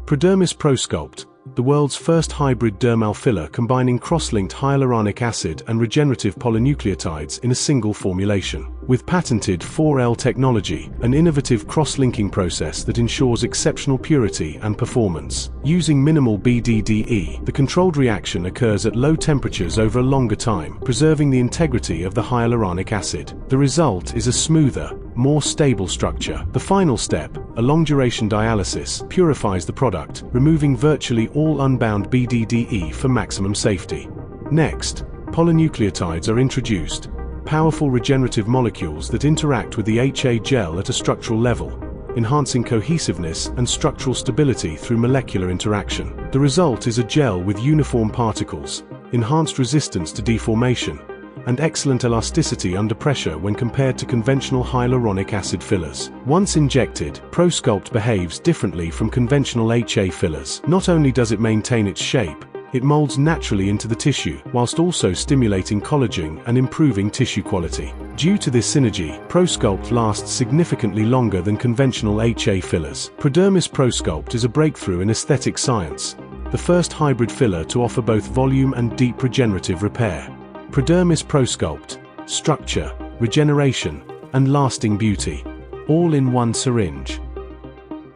Prodermis ProSculpt, the world's first hybrid dermal filler combining cross-linked hyaluronic acid and regenerative polynucleotides in a single formulation. With patented 4L technology, an innovative cross-linking process that ensures exceptional purity and performance. Using minimal BDDE, the controlled reaction occurs at low temperatures over a longer time, preserving the integrity of the hyaluronic acid. The result is a smoother, more stable structure. The final step, a long-duration dialysis, purifies the product, removing virtually all unbound BDDE for maximum safety. Next, polynucleotides are introduced, powerful regenerative molecules that interact with the HA gel at a structural level, enhancing cohesiveness and structural stability through molecular interaction. The result is a gel with uniform particles, enhanced resistance to deformation, and excellent elasticity under pressure when compared to conventional hyaluronic acid fillers. Once injected, ProSculpt behaves differently from conventional HA fillers. Not only does it maintain its shape, it molds naturally into the tissue, whilst also stimulating collagen and improving tissue quality. Due to this synergy, ProSculpt lasts significantly longer than conventional HA fillers. Prodermis ProSculpt is a breakthrough in aesthetic science, the first hybrid filler to offer both volume and deep regenerative repair. Prodermis ProSculpt, structure, regeneration, and lasting beauty, all in one syringe.